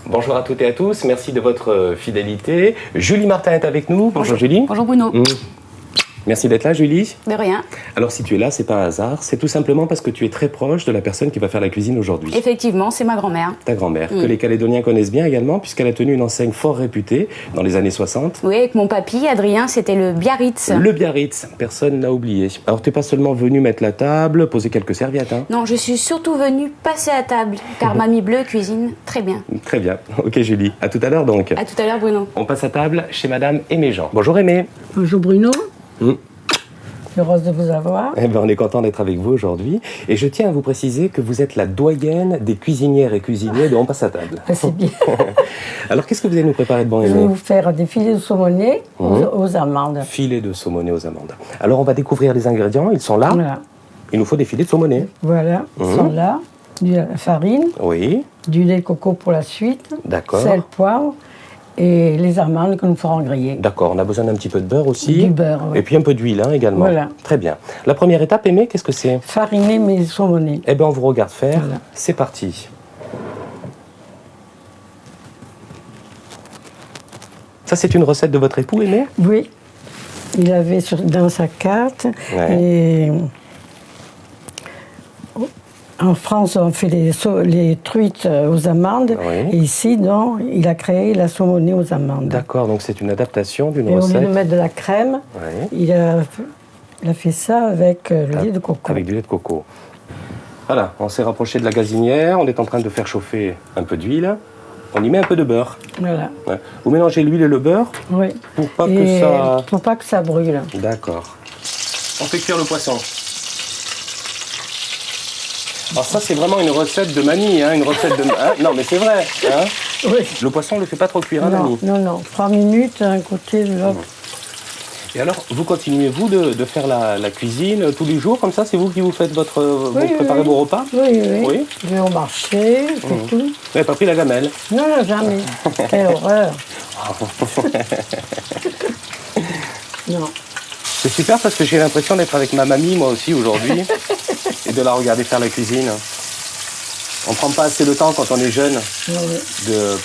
Bonjour à toutes et à tous, merci de votre fidélité. Julie Martin est avec nous. Bonjour Julie. Bonjour Bruno. Merci d'être là Julie. De rien. Alors si tu es là, c'est pas un hasard, c'est tout simplement parce que tu es très proche de la personne qui va faire la cuisine aujourd'hui. Effectivement, c'est ma grand-mère. Ta grand-mère, que les Calédoniens connaissent bien également, puisqu'elle a tenu une enseigne fort réputée dans les années 60. Oui, avec mon papy, Adrien, c'était le Biarritz. Le Biarritz, personne n'a oublié. Alors tu n'es pas seulement venu mettre la table, poser quelques serviettes, hein. Non, je suis surtout venue passer à table, car Mamie Bleue cuisine très bien. Très bien. Ok Julie, à tout à l'heure donc. À tout à l'heure Bruno. On passe à table chez Madame Aimé Jean. Bonjour Aimé. Bonjour Bruno. Heureuse de vous avoir. Eh ben, on est content d'être avec vous aujourd'hui. Et je tiens à vous préciser que vous êtes la doyenne des cuisinières et cuisiniers de On passe à table. C'est bien. Alors, qu'est-ce que vous allez nous préparer de bon, Je Aimé? vais vous faire des filets de saumonée aux amandes. Filets de saumonée aux amandes. Alors, on va découvrir les ingrédients. Ils sont là. Voilà. Il nous faut des filets de saumonée. Voilà, ils sont là. De la farine, Oui, du lait de coco pour la suite, d'accord. sel, poivre et les amandes que nous ferons griller. D'accord, on a besoin d'un petit peu de beurre aussi. Du beurre, oui. Et puis un peu d'huile hein, également. Voilà. Très bien. La première étape, Aimé, qu'est-ce que c'est? Fariner mes saumonés. Eh bien, on vous regarde faire. Voilà. C'est parti. Ça, c'est une recette de votre époux, Aimé? Oui, il avait dans sa carte. Ouais. Et en France, on fait les truites aux amandes. Oui. Et ici, non, il a créé la saumonée aux amandes. D'accord, donc c'est une adaptation d'une Et au lieu recette. de mettre de la crème, Ouais. il a fait ça avec le lait de coco. Avec du lait de coco. Voilà, on s'est rapproché de la gazinière, on est en train de faire chauffer un peu d'huile. On y met un peu de beurre. Voilà. Ouais. Vous mélangez l'huile et le beurre Oui. pour pas que ça... Pour pas que ça brûle. D'accord. On fait cuire le poisson. Alors ça, c'est vraiment une recette de mamie, hein, une recette de... Hein, non, mais c'est vrai. Hein. Oui. Le poisson, on le fait pas trop cuire, hein, mamie. Non. 3 minutes d'un côté, de l'autre. Et alors, vous continuez, vous, de faire la cuisine tous les jours, comme ça? C'est vous qui vous faites vous préparez vos repas? Oui. Oui. Je vais au marché, c'est tout. Vous n'avez pas pris la gamelle? Non, jamais. Quelle horreur. Non. C'est super parce que j'ai l'impression d'être avec ma mamie, moi aussi, aujourd'hui, et de la regarder faire la cuisine. On ne prend pas assez le temps, quand on est jeune, Oui. de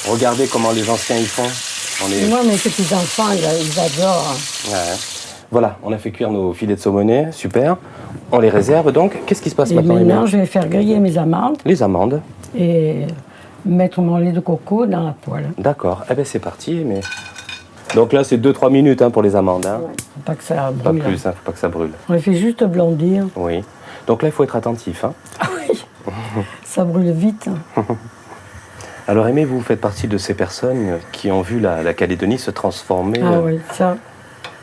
regarder comment les anciens y font. Moi, mes petits-enfants, ils adorent. Ouais. Voilà, on a fait cuire nos filets de saumonée, super. On les réserve donc. Qu'est-ce qui se passe Et maintenant, maintenant, Aimé? je vais faire griller mes amandes Les amandes. et mettre mon lait de coco dans la poêle. D'accord. Eh bien, c'est parti, Aimé. Donc là, c'est 2-3 minutes hein, pour les amandes. Hein. Faut pas que ça Pas brûle. plus, hein, faut pas que ça brûle. On les fait juste blondir. Oui. Donc là, il faut être attentif. Hein. Ah oui, ça brûle vite. Alors, Aimé, vous faites partie de ces personnes qui ont vu la Calédonie se transformer. Ah oui, ça.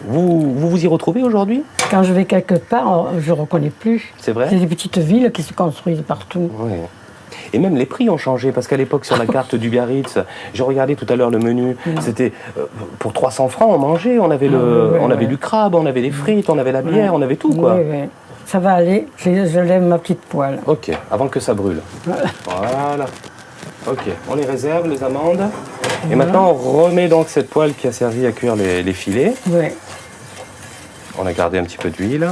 Vous y retrouvez aujourd'hui? Quand je vais quelque part, je ne reconnais plus. C'est vrai? C'est des petites villes qui se construisent partout. Oui. Et même les prix ont changé, parce qu'à l'époque, sur la carte du Biarritz, j'ai regardé tout à l'heure le menu, c'était pour 300 francs, on mangeait, on avait, on avait du crabe, on avait des frites, on avait la bière, on avait tout, quoi. Oui. Ça va aller, je lève ma petite poêle. Ok, avant que ça brûle. Voilà. Ok, on les réserve, les amandes. Et maintenant, on remet donc cette poêle qui a servi à cuire les filets. Oui. On a gardé un petit peu d'huile.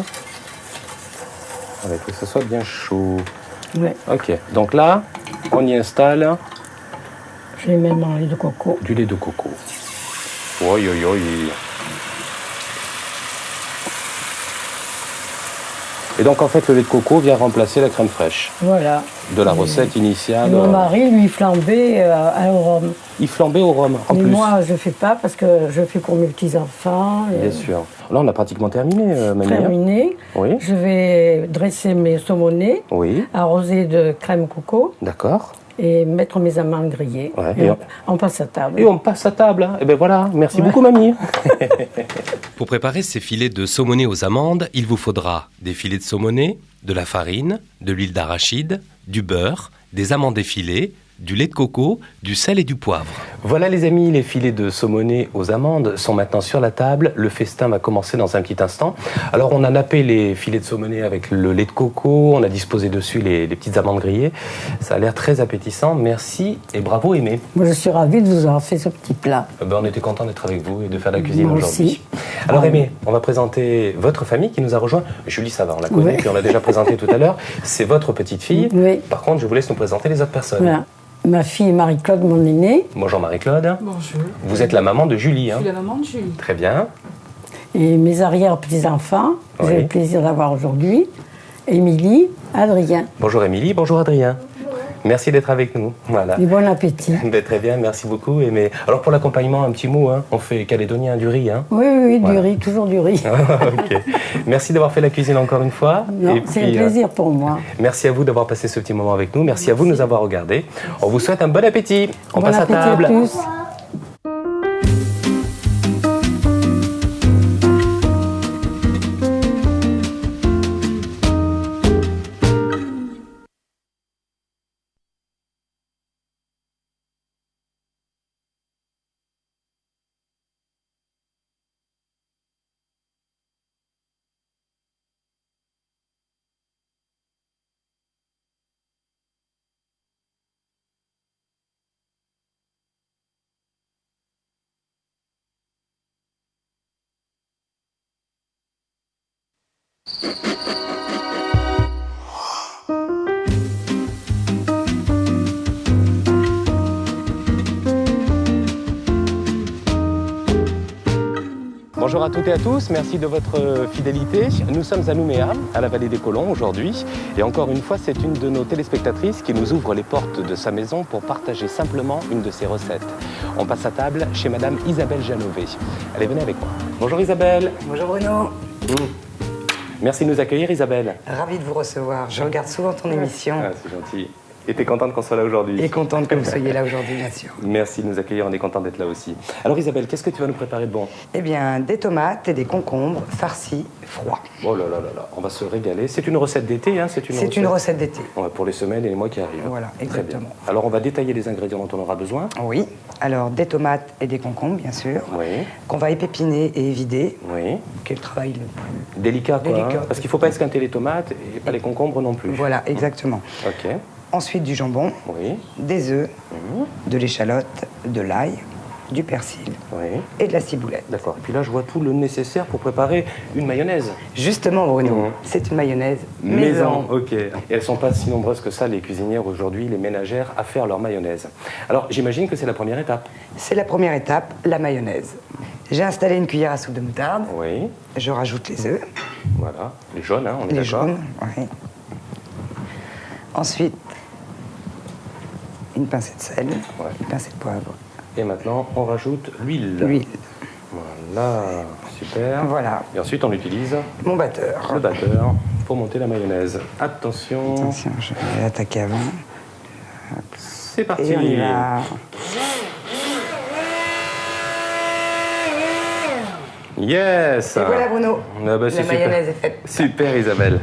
Il faut que ça soit bien chaud. Oui. Ok, donc là, on y installe Je vais mettre mon lait de coco. du lait de coco. Oi, oi, oi. Et donc, en fait, le lait de coco vient remplacer la crème fraîche Voilà. de la recette Et initiale. mon mari, lui, flambait au rhum. Il flambait au rhum, en Mais plus. moi, je ne fais pas parce que je fais pour mes petits-enfants. Bien sûr. Là, on a pratiquement terminé, Mamie. Terminé. Oui. Je vais dresser mes saumonés, Oui, arroser de crème coco d'accord. et mettre mes amandes grillées. Ouais, Et et on passe à table. Et on passe à table. Hein. Et ben voilà, merci beaucoup, Mamie. Pour préparer ces filets de saumonée aux amandes, il vous faudra des filets de saumonée, de la farine, de l'huile d'arachide, du beurre, des amandes effilées, du lait de coco, du sel et du poivre. Voilà les amis, les filets de saumonée aux amandes sont maintenant sur la table. Le festin va commencer dans un petit instant. Alors on a nappé les filets de saumonée avec le lait de coco, on a disposé dessus les petites amandes grillées. Ça a l'air très appétissant, merci et bravo Aimé. Moi, je suis ravie de vous avoir fait ce petit plat. On était content d'être avec vous et de faire la cuisine Moi aujourd'hui. aussi. Alors Aimé, on va présenter votre famille qui nous a rejoint. Julie, ça va, on la connaît, Oui. puis on l'a déjà présentée tout à l'heure. C'est votre petite fille. Oui. Par contre, je vous laisse nous présenter les autres personnes. Voilà. Ma fille Marie-Claude, mon aînée, Bonjour Marie-Claude. Bonjour. Vous êtes la maman de Julie. Je Hein. suis la maman de Julie. Très bien. et mes arrière-petits-enfants, que Oui. j'ai le plaisir d'avoir aujourd'hui, Émilie, Adrien. Bonjour Émilie, bonjour Adrien. Merci d'être avec nous. Voilà. Et bon appétit. Ben, très bien, merci beaucoup. Aimé. Alors pour l'accompagnement, un petit mot. Hein. On fait calédonien, du riz. Hein. Oui, oui, du Voilà. riz, toujours du riz. Ok. Merci d'avoir fait la cuisine encore une fois. Non, Et c'est puis, un plaisir pour moi. merci à vous d'avoir passé ce petit moment avec nous. Merci à vous de nous avoir regardés. On vous souhaite un bon appétit. On Bon passe à appétit table. à tous. Bonjour à toutes et à tous, merci de votre fidélité. Nous sommes à Nouméa, à la vallée des Colons aujourd'hui. Et encore une fois, c'est une de nos téléspectatrices qui nous ouvre les portes de sa maison pour partager simplement une de ses recettes. On passe à table chez Madame Isabelle Janové. Allez, venez avec moi. Bonjour Isabelle. Bonjour Bruno, Merci de nous accueillir Isabelle. ravi de vous recevoir. Je regarde souvent ton émission Ah, c'est gentil. Et t'es contente qu'on soit là aujourd'hui. et contente que vous soyez là aujourd'hui, bien sûr. Merci de nous accueillir, on est content d'être là aussi. Alors Isabelle, qu'est-ce que tu vas nous préparer de bon? Eh bien, des tomates et des concombres farcis froids. Oh là là là là, on va se régaler. C'est une recette d'été, hein? C'est une recette d'été. Ouais, pour les semaines et les mois qui arrivent. Voilà, Très bien. exactement. Alors on va détailler les ingrédients dont on aura besoin. Oui, alors des tomates et des concombres, bien sûr, Oui, qu'on va épépiner et vider, oui. qui est le travail le plus... Délicat quoi. Délicat. Hein, parce qu'il ne faut pas esquinter les tomates et pas les concombres non plus. Voilà, exactement. Ok, Ensuite, du jambon, oui, des œufs, de l'échalote, de l'ail, du persil oui. et de la ciboulette. D'accord. Et puis là, je vois tout le nécessaire pour préparer une mayonnaise. Justement, Bruno, Mhm. c'est une mayonnaise maison. Ok. Et elles sont pas si nombreuses que ça, les cuisinières aujourd'hui, les ménagères, à faire leur mayonnaise. Alors, j'imagine que c'est la première étape. C'est la première étape, la mayonnaise. J'ai installé une cuillère à soupe de moutarde. Oui, Je rajoute les œufs, voilà. Les jaunes, hein, on est les d'accord. jaunes. Oui. Ensuite, une pincée de sel, Ouais. une pincée de poivre, Et maintenant, on rajoute l'huile. l'huile. Voilà, super. Voilà. Et ensuite, on utilise Mon batteur. le batteur pour monter la mayonnaise. Attention, Attention, je vais attaquer avant. c'est parti. Et on y va. Yes. Et voilà, Bruno. Ah bah, c'est la super. mayonnaise est faite. Super Isabelle.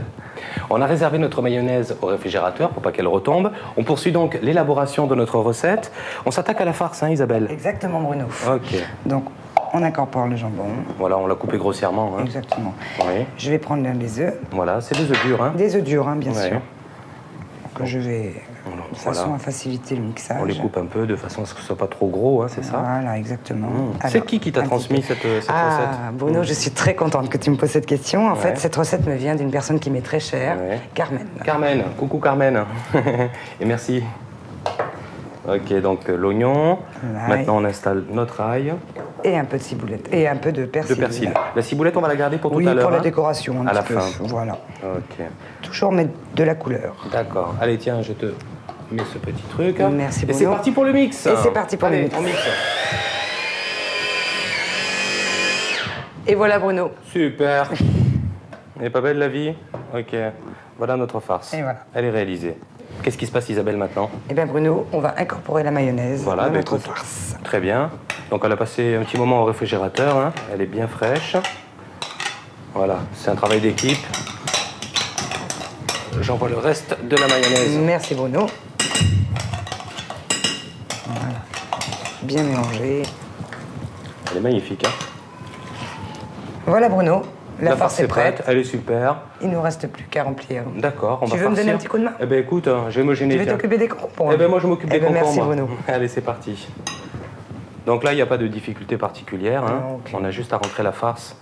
On a réservé notre mayonnaise au réfrigérateur pour pas qu'elle retombe. On poursuit donc l'élaboration de notre recette. On s'attaque à la farce, hein Isabelle? Exactement, Bruno. Ok. Donc, on incorpore le jambon. Voilà, on l'a coupé grossièrement. Hein. Exactement. Oui. Je vais prendre les œufs. Voilà, c'est des œufs durs. Hein. Des œufs durs, hein, bien Ouais. sûr. Que je vais, de façon Voilà. à faciliter le mixage. On les coupe un peu de façon à ce que ce soit pas trop gros, hein, c'est ça? Voilà, exactement. C'est Alors, qui t'a un petit transmis peu. cette recette? Bruno, je suis très contente que tu me poses cette question. En Ouais. fait, cette recette me vient d'une personne qui m'est très chère, Ouais. Carmen. Carmen, coucou Carmen. Et merci. Ok, donc l'oignon. L'ail. Maintenant, on installe notre ail. Et un peu de ciboulette. Et un peu de De persil. persil. La ciboulette, on va la garder pour Oui, tout à l'heure. pour la hein. décoration. un À la petit peu. fin. Voilà. Ok, Toujours mettre de la couleur. d'accord. Allez, tiens, je te mets ce petit truc. Merci, Et Bruno. c'est parti pour le mix. Et c'est parti pour le Allez, mix. on mixe. Et voilà, Bruno. Super. Elle est pas belle la vie? Ok. Voilà notre farce. Et voilà. Elle est réalisée. Qu'est-ce qui se passe Isabelle maintenant? Eh bien, Bruno, on va incorporer la mayonnaise Voilà, dans bah, notre écoute. farce. Très bien. Donc elle a passé un petit moment au réfrigérateur. Hein. Elle est bien fraîche. Voilà, c'est un travail d'équipe. J'envoie le reste de la mayonnaise. Merci, Bruno. Voilà. bien mélanger. Elle est magnifique. Hein. Voilà Bruno, la farce est prête. Elle est super. Il ne nous reste plus qu'à remplir. D'accord, on va Tu veux me donner farcir. un petit coup de main? Eh ben écoute, je vais me gêner. Tu veux tiens. t'occuper des concombres? Eh ben moi je m'occupe des concombres. Merci Bruno. Allez, c'est parti. Donc là, il n'y a pas de difficulté particulière. Hein. Ah, ok. On a juste à rentrer la farce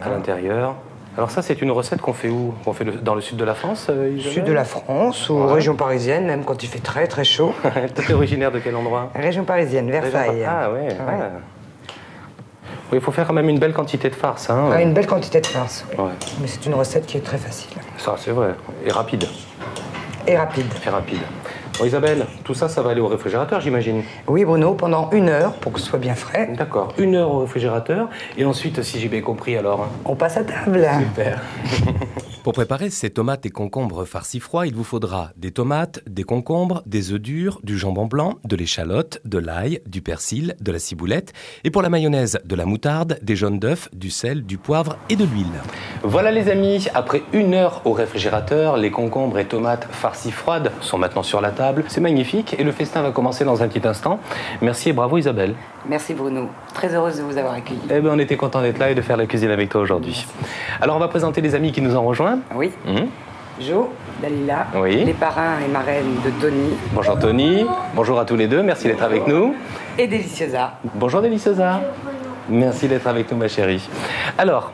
à l'intérieur. Alors ça, c'est une recette qu'on fait où? Qu'on fait dans le sud de la France, Isabelle? Sud de la France ou Ouais. région parisienne, même quand il fait très très chaud. T'es originaire de quel endroit? Région parisienne, Versailles. Ah ouais. Ouais. Oui, il faut faire quand même une belle quantité de farce. Hein. Ouais, une belle quantité de farce. Oui. Ouais. Mais c'est une recette qui est très facile. Ça, c'est vrai. Et rapide. Et rapide. Et rapide. Bon, Isabelle, tout ça, ça va aller au réfrigérateur, j'imagine. Oui Bruno, pendant 1 heure pour que ce soit bien frais. D'accord. 1 heure au réfrigérateur. Et ensuite, si j'ai bien compris, alors. On passe à table. Super. Pour préparer ces tomates et concombres farcis froids, il vous faudra des tomates, des concombres, des œufs durs, du jambon blanc, de l'échalote, de l'ail, du persil, de la ciboulette et pour la mayonnaise, de la moutarde, des jaunes d'œufs, du sel, du poivre et de l'huile. Voilà les amis, après 1 heure au réfrigérateur, les concombres et tomates farcies froides sont maintenant sur la table. C'est magnifique et le festin va commencer dans un petit instant. Merci et bravo Isabelle. Merci Bruno, très heureuse de vous avoir accueilli. Eh ben on était content d'être là et de faire la cuisine avec toi aujourd'hui. Alors on va présenter les amis qui nous ont rejoints. Oui, Jo, Dalila, Oui. les parrains et marraines de Tony Bonjour Tony, bonjour à tous les deux, merci d'être avec nous. et Deliciosa. Bonjour Deliciosa. Merci d'être avec nous ma chérie. Alors,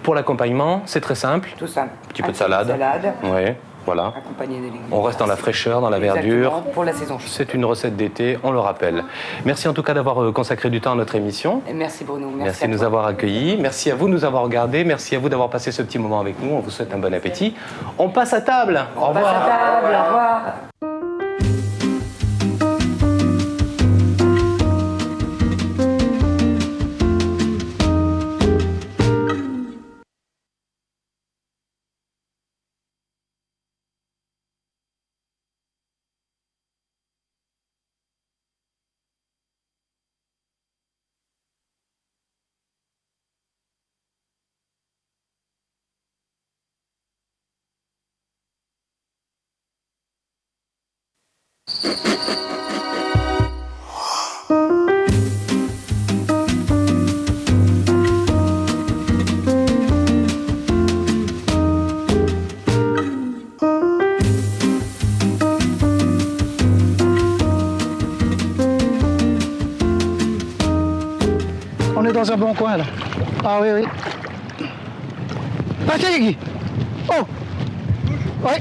pour l'accompagnement, c'est très simple. Tout ça. Petit peu de salade. Oui, voilà. Accompagné de légumes. On reste dans la fraîcheur, dans la verdure. Exactement, pour la saison chaude. C'est une recette d'été, on le rappelle. Merci en tout cas d'avoir consacré du temps à notre émission. Et merci Bruno, Merci à de nous toi. avoir accueillis. Merci à vous de nous avoir regardés. Merci à vous d'avoir passé ce petit moment avec nous. On vous souhaite un bon appétit. On passe à table. Au On passe revoir. à table, au revoir. On est dans un bon coin là. Ah oui, oui. Ah tiens, Guy. Oh. Ouais.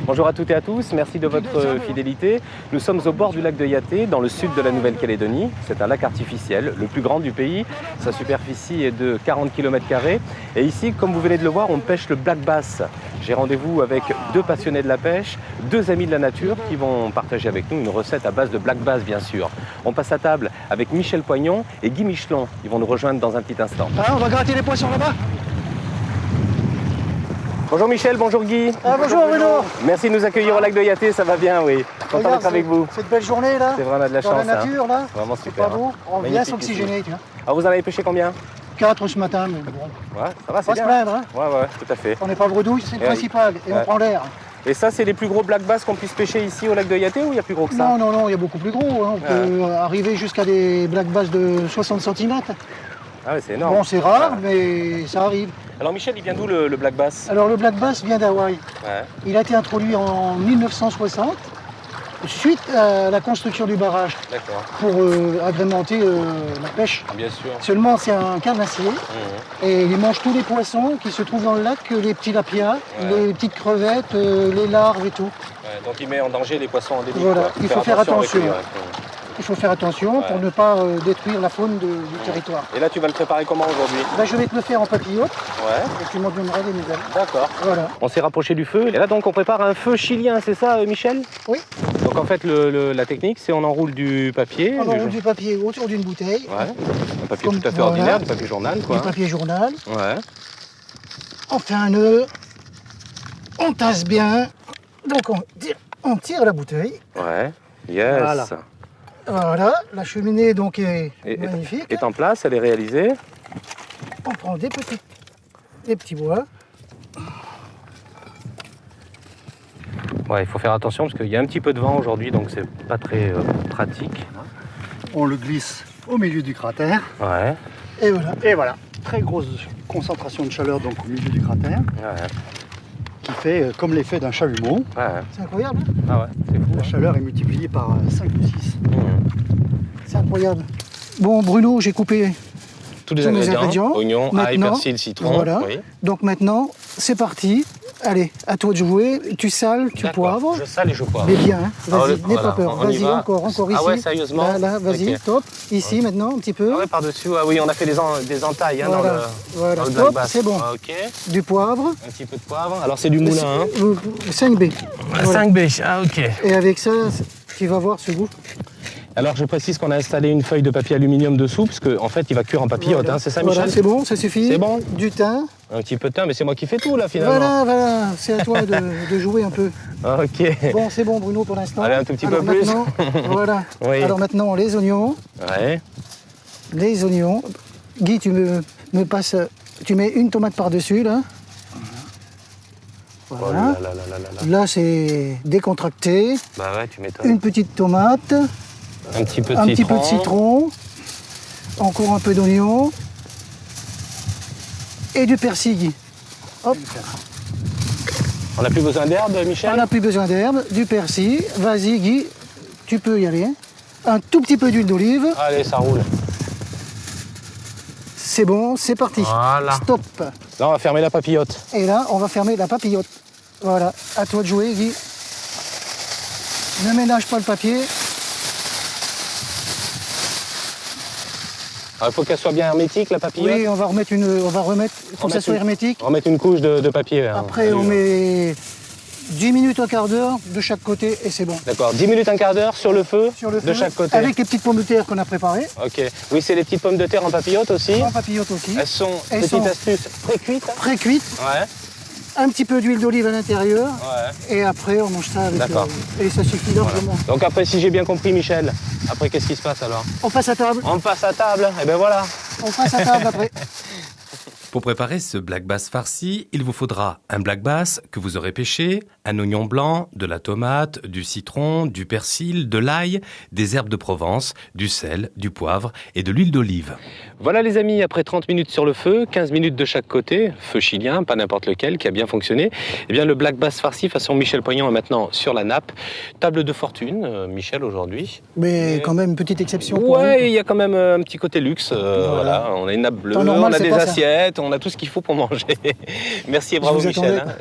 Bonjour à toutes et à tous, merci de votre fidélité. Nous sommes au bord du lac de Yaté, dans le sud de la Nouvelle-Calédonie. C'est un lac artificiel, le plus grand du pays. Sa superficie est de 40 km². Et ici, comme vous venez de le voir, on pêche le black bass. J'ai rendez-vous avec 2 passionnés de la pêche, 2 amis de la nature qui vont partager avec nous une recette à base de black bass, bien sûr. On passe à table avec Michel Poignon et Guy Michelon. Ils vont nous rejoindre dans un petit instant. Ah, on va gratter les poissons là-bas. Bonjour Michel, bonjour Guy. Ah, bonjour Bruno. Merci de nous accueillir au lac de Yaté, ça va bien, oui. Content Regarde, d'être avec vous. Cette belle journée là. C'est vrai, on a de la dans chance. la nature là. Vraiment C'est super. pas beau. On vient Magnifique s'oxygéner, tu vois. Ah, vous en avez pêché combien? 4 ce matin, mais bon. Ouais, ça va, c'est Pas se bien. plaindre, hein. Ouais, tout à fait. On n'est pas bredouille, c'est le principal. Et Ouais. on prend l'air. Et ça, c'est les plus gros black bass qu'on puisse pêcher ici au lac de Yaté ou il y a plus gros que ça? Non, non, non, il y a beaucoup plus gros. Hein. On peut arriver jusqu'à des black bass de 60 cm. Ah ouais, c'est énorme. Bon, c'est rare, mais ça arrive. Alors Michel, il vient d'où le black bass? Alors le black bass vient d'Hawaï. Ouais, Il a été introduit en 1960 suite à la construction du barrage d'accord. pour agrémenter la pêche. Bien sûr. Seulement, c'est un carnassier et il mange tous les poissons qui se trouvent dans le lac, les petits lapias, Ouais. les petites crevettes, les larves et tout. Ouais, donc il met en danger les poissons endémiques. Voilà, quoi. il faut faire attention. avec lui, ouais. Il faut faire attention pour Ouais. ne pas détruire la faune du territoire. Et là, tu vas le préparer comment aujourd'hui? Là, je vais te le faire en papillote Ouais, et tu m'en donneras des nouvelles. d'accord. Voilà. On s'est rapproché du feu. Et là, donc, on prépare un feu chilien, c'est ça, Michel? Oui. Donc, en fait, la technique, c'est on enroule du papier. On enroule du papier autour d'une bouteille, Ouais, un papier Comme- tout à fait voilà. ordinaire, du papier journal, quoi. du papier journal. Ouais. On fait un nœud, on tasse bien, donc on tire la bouteille. Ouais. Yes. Voilà. Voilà, la cheminée donc est Et- magnifique. Est en place, elle est réalisée. On prend des petits bois. Ouais, il faut faire attention parce qu'il y a un petit peu de vent aujourd'hui, donc c'est pas très pratique. On le glisse au milieu du cratère. Ouais. Et voilà. Et voilà. Très grosse concentration de chaleur donc au milieu du cratère, Ouais. qui fait comme l'effet d'un chalumeau. Ouais. C'est incroyable. Ah ouais, c'est fou. La chaleur est multipliée par 5 ou 6. Mmh. C'est incroyable. Bon, Bruno, j'ai coupé Tous les tous mes ingrédients, oignons, ail, Maintenant, persil, citron. Voilà. Oui. Donc maintenant, c'est parti. Allez, à toi de jouer. Tu sales, tu D'accord. poivres. Je sale et je poivre. Mais bien, hein. Alors, Vas-y, n'aie voilà, pas peur. on y Vas-y, va. encore ici. Ah ouais, sérieusement. Là, vas-y, Ok. top. Ici, maintenant, un petit peu. Ah ouais, par-dessus. Ah oui, on a fait des entailles hein, Voilà, dans le, voilà. dans le Stop, black bass. c'est bon. Ah, ok. Du poivre. Un petit peu de poivre. Alors c'est du moulin. Hein. 5B. Voilà. 5B. Ah ok. Et avec ça, tu vas voir ce goût. Alors je précise qu'on a installé une feuille de papier aluminium dessous parce qu'en fait il va cuire en papillote. Voilà. Hein, c'est ça, Michel? Voilà, c'est bon, ça suffit. C'est bon. Du thym. Un petit peu de thym, mais c'est moi qui fais tout là finalement. Voilà, voilà. C'est à toi de jouer un peu. Ok. Bon, c'est bon, Bruno, pour l'instant. Allez, un tout petit Alors peu plus. maintenant, voilà. Oui. Alors maintenant, les oignons. Ouais. Les oignons. Guy, tu me passes. Tu mets une tomate par-dessus, là. Oh Voilà. là là là là là là. Là, c'est décontracté. Bah ouais, tu m'étonnes. Une petite tomate. Un petit peu de Un citron. petit peu de citron. Encore un peu d'oignon. Et du persil, Guy. Hop. On n'a plus besoin d'herbe, On Michel? n'a plus besoin d'herbe. Du persil. Vas-y, Guy. Tu peux y aller. Un tout petit peu d'huile d'olive. Allez, ça roule. C'est bon, c'est parti. Voilà. Stop. Là, on va fermer la papillote. Et là, on va fermer la papillote. Voilà, à toi de jouer, Guy. Ne ménage pas le papier. Il faut qu'elle soit bien hermétique, la papillote. Oui, on va remettre, il faut que ça soit hermétique. On va mettre une couche de papier. hein. Après, on met 10 minutes, un quart d'heure de chaque côté et c'est bon. D'accord, 10 minutes, un quart d'heure sur le feu, Sur le de feu, chaque côté. avec les petites pommes de terre qu'on a préparées. Ok. Oui, c'est les petites pommes de terre en papillote aussi. En papillote aussi. Elles sont, Elles petite sont- astuce, pré-cuites. hein. Pré-cuites. Ouais, Un petit peu d'huile d'olive à l'intérieur. ouais. Et après, on mange ça avec... D'accord. et ça suffit largement. Donc après, si j'ai bien compris, Michel, après, qu'est-ce qui se passe alors? On passe à table. On passe à table, et ben voilà. On passe à table après. Pour préparer ce black bass farci, il vous faudra un black bass que vous aurez pêché, un oignon blanc, de la tomate, du citron, du persil, de l'ail, des herbes de Provence, du sel, du poivre et de l'huile d'olive. Voilà les amis, après 30 minutes sur le feu, 15 minutes de chaque côté, feu chilien, pas n'importe lequel, qui a bien fonctionné, eh bien le black bass farci façon Michel Poignant est maintenant sur la nappe. Table de fortune, Michel aujourd'hui. Mais quand même, une petite exception pour vous. Ouais, il y a quand même un petit côté luxe. Voilà. On a une nappe bleue, Temps normal, on a c'est des pas ça. assiettes, on a tout ce qu'il faut pour manger. Merci et bravo vous Michel. attendais.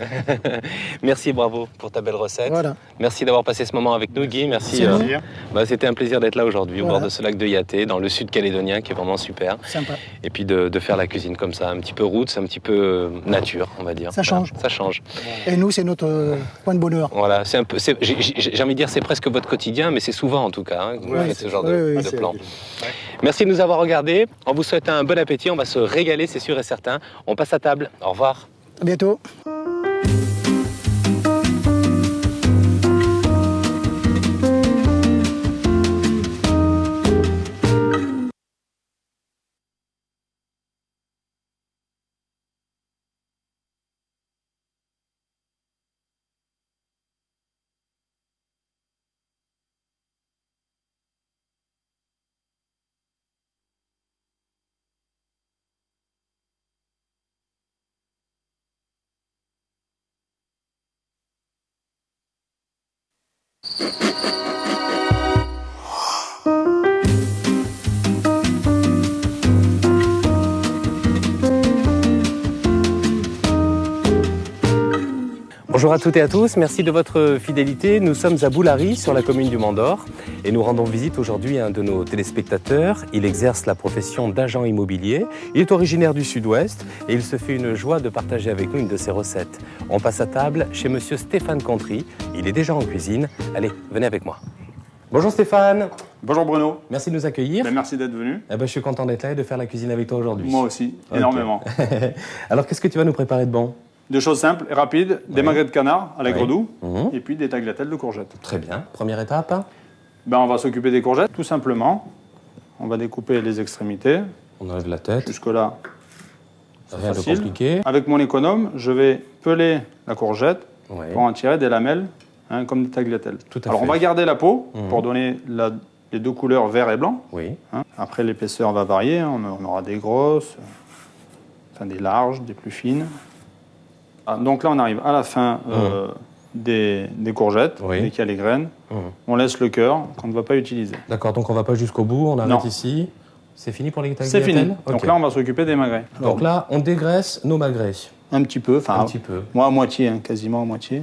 hein. Merci et bravo pour ta belle recette. Voilà. Merci d'avoir passé ce moment avec nous Guy. Merci. C'est nous. C'était un plaisir d'être là aujourd'hui au Voilà. bord de ce lac de Yaté, dans le sud calédonien qui est vraiment super. Sympa. Et puis de faire la cuisine comme ça, un petit peu roots, un petit peu nature, on va dire. Ça change. Ça change. Et nous, c'est notre point de bonheur. Voilà, c'est un peu, j'ai envie de dire c'est presque votre quotidien, mais c'est souvent en tout cas hein, que vous faites ce genre de c'est plan. Merci de nous avoir regardés. On vous souhaite un bon appétit. On va se régaler, c'est sûr et certain. On passe à table. Au revoir. À bientôt. Bonjour à toutes et à tous, merci de votre fidélité. Nous sommes à Boulary, sur la commune du Mont-d'Or, et nous rendons visite aujourd'hui à un de nos téléspectateurs. Il exerce la profession d'agent immobilier, il est originaire du Sud-Ouest, et il se fait une joie de partager avec nous une de ses recettes. On passe à table chez monsieur Stéphane Contry, il est déjà en cuisine. Allez, venez avec moi. Bonjour Stéphane, Bonjour Bruno, merci de nous accueillir. merci d'être venu. Je suis content d'être là et de faire la cuisine avec toi aujourd'hui. Moi aussi, Ok. énormément. Alors qu'est-ce que tu vas nous préparer de bon? Deux choses simples et rapides, des magrets de canard à l'aigre Ouais. doux Mhm. et puis des tagliatelles de courgettes. Très bien, première étape. On va s'occuper des courgettes tout simplement. On va découper les extrémités. On enlève la tête, Jusque-là, rien de facile. compliqué. Avec mon économe, je vais peler la courgette Ouais. pour en tirer des lamelles hein, comme des tagliatelles. Tout à Alors fait. on va garder la peau pour donner les deux couleurs vert et blanc. Oui. Hein. Après, l'épaisseur va varier. Hein. On aura des grosses, enfin des larges, des plus fines. Ah, donc là, on arrive à la fin des courgettes, Oui. dès qu'il y a les graines. On laisse le cœur qu'on ne va pas utiliser. D'accord, donc on va pas jusqu'au bout, on arrête Non. ici. C'est fini pour les C'est tagliatelles? fini. Ok. Donc là, on va s'occuper des magrets. Donc là, on dégraisse nos magrets. Un petit peu, enfin, Un petit peu. moi à moitié, hein, quasiment à moitié.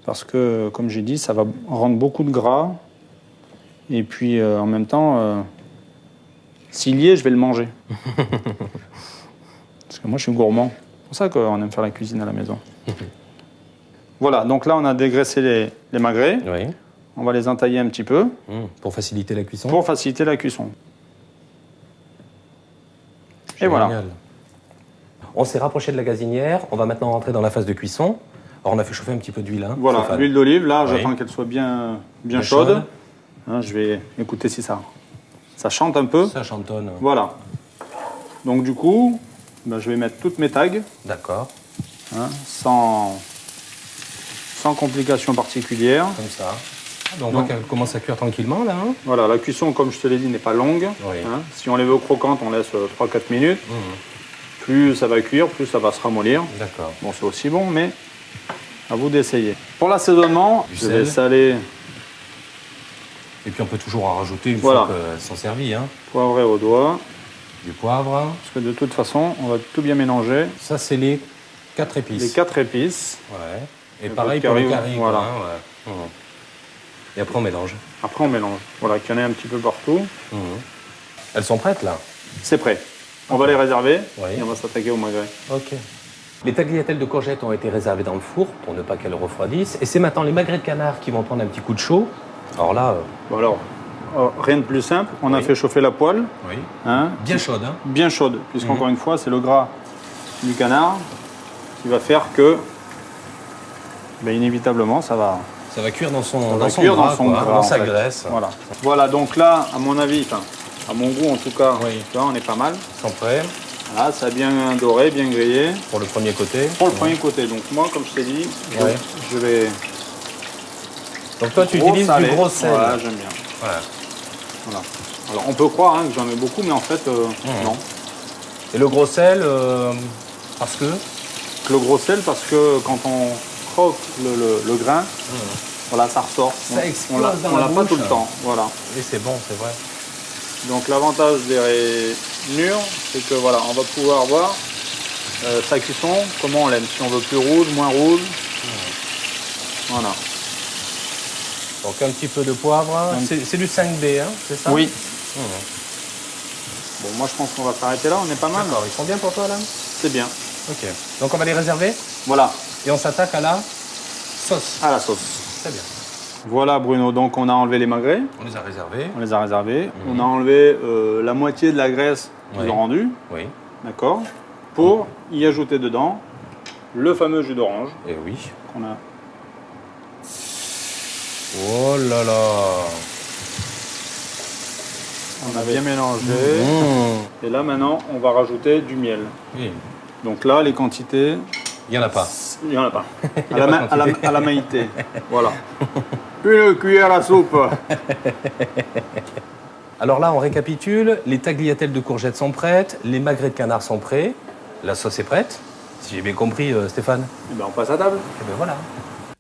Parce que, comme j'ai dit, ça va rendre beaucoup de gras. Et puis, en même temps, s'il y est, je vais le manger. Parce que moi, je suis gourmand. C'est pour ça qu'on aime faire la cuisine à la maison. Voilà, donc là, on a dégraissé les magrets. Oui. On va les entailler un petit peu Pour faciliter la cuisson. pour faciliter la cuisson. Et voilà. Génial. On s'est rapproché de la gazinière. On va maintenant rentrer dans la phase de cuisson. Alors, on a fait chauffer un petit peu d'huile. Hein, Voilà, Stéphane. l'huile d'olive, là, Oui. j'attends qu'elle soit bien Bien chaude. chaude. Hein, je vais écouter si ça chante un peu. Ça chantonne. Voilà. Donc du coup, ben, je vais mettre toutes mes tags, D'accord. hein, sans complications particulières. Comme ça. Donc, on voit qu'elle commence à cuire tranquillement, là. Hein. Voilà, la cuisson, comme je te l'ai dit, n'est pas longue. Oui. Hein. Si on les veut croquantes, on laisse 3-4 minutes. Plus ça va cuire, plus ça va se ramollir. D'accord. Bon, c'est aussi bon, mais à vous d'essayer. Pour l'assaisonnement, Du je vais sel. saler, Et puis, on peut toujours en rajouter une Voilà. fois qu'elles sont servies. Hein. poivrer au doigt. Du poivre. Parce que de toute façon, on va tout bien mélanger. Ça, c'est les 4 épices. Les 4 épices. Ouais. Et Le pareil peu pour de le curry, curry. voilà. Quoi, hein, ouais. Et après, on mélange. Après, on mélange. Voilà, qu'il y en ait un petit peu partout. Elles sont prêtes, là? C'est prêt. On va les réserver Oui. et on va s'attaquer au magret. Ok. Les tagliatelles de courgettes ont été réservées dans le four pour ne pas qu'elles refroidissent. Et c'est maintenant les magrets de canard qui vont prendre un petit coup de chaud. Alors là, Bon alors, rien de plus simple. On a Oui. fait chauffer la poêle, oui. hein, Bien chaude, hein? bien chaude, puisqu'encore une fois, c'est le gras du canard qui va faire que, ben, inévitablement, ça va Ça va cuire dans son, va dans son cuire gras, dans son quoi, gras, dans en sa fait. graisse. Voilà. Voilà, donc là, à mon avis, enfin, à mon goût en tout cas, Oui. tu vois, on est pas mal. Ils sont prêts Voilà, ça a bien doré, bien grillé. pour le premier côté. Pour le premier côté, donc moi, comme je t'ai dit, Ouais. je vais Donc toi, tu gros utilises salé. du gros sel. Voilà, j'aime bien. Voilà. Voilà. Alors, on peut croire hein, que j'en mets beaucoup, mais en fait, non. Et le gros sel, parce que Le gros sel, parce que quand on croque le grain, voilà, ça ressort. Ça explose on l'a dans on la l'a pas bouche. tout le temps. Voilà. oui, c'est bon, c'est vrai. Donc l'avantage des rainures, c'est que voilà, on va pouvoir voir sa cuisson, comment on l'aime. Si on veut plus rouge, moins rouge. Voilà. Donc un petit peu de poivre. C'est du 5B, hein, c'est ça? Oui. Bon, moi je pense qu'on va s'arrêter là, on est pas mal. D'accord, ils sont bien pour toi là? C'est bien. Ok. Donc on va les réserver Voilà, et on s'attaque à la sauce. à la sauce. Très bien. Voilà Bruno, donc on a enlevé les magrets, On les a réservés. on les a réservés. On a enlevé la moitié de la graisse qu'ils Oui. ont rendue, Oui. d'accord, pour y ajouter dedans le fameux jus d'orange Et oui. qu'on a. Oh là là. On a bien mélangé. Mmh. Et là maintenant, on va rajouter du miel. Oui. Donc là, les quantités, Il n'y en a pas. il n'y en a pas. Il y a pas de quantité. À la maïté. Voilà. Une cuillère à soupe. Alors là, on récapitule. Les tagliatelles de courgettes sont prêtes. Les magrets de canard sont prêts. La sauce est prête. Si j'ai bien compris, Stéphane. Et ben on passe à table. Et bien voilà.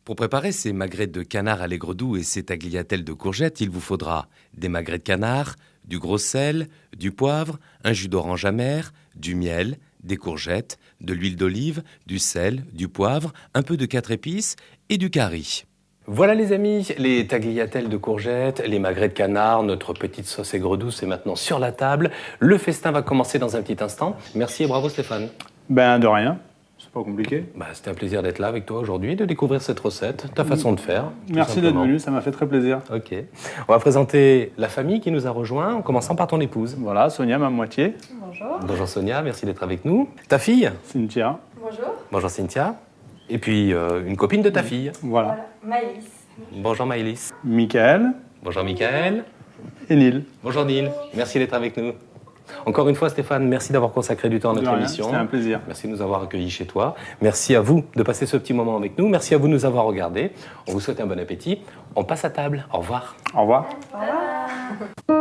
Pour préparer ces magrets de canard à l'aigre doux et ces tagliatelles de courgettes, il vous faudra des magrets de canard, du gros sel, du poivre, un jus d'orange amer, du miel, des courgettes, de l'huile d'olive, du sel, du poivre, un peu de 4 épices et du curry. Voilà les amis, les tagliatelles de courgettes, les magrets de canard, notre petite sauce aigre douce est maintenant sur la table. Le festin va commencer dans un petit instant. Merci et bravo Stéphane. Ben de rien. C'est pas compliqué. C'était un plaisir d'être là avec toi aujourd'hui, de découvrir cette recette, ta façon de faire. tout Merci d'être simplement. venu, ça m'a fait très plaisir. Ok. On va présenter la famille qui nous a rejoints, en commençant par ton épouse. Voilà, Sonia, ma moitié. Bonjour Sonia, merci d'être avec nous. Ta fille? Cynthia. Bonjour Cynthia. Et puis une copine de ta fille. Voilà. Maïs. Bonjour Maëlys. Michael Bonjour Michael. et Neil. Bonjour Neil. Merci d'être avec nous. Encore une fois, Stéphane, merci d'avoir consacré du temps à De notre rien, émission. c'était un plaisir. Merci de nous avoir accueillis chez toi. Merci à vous de passer ce petit moment avec nous. Merci à vous de nous avoir regardés. On vous souhaite un bon appétit. On passe à table. Au revoir. Au revoir. Au revoir.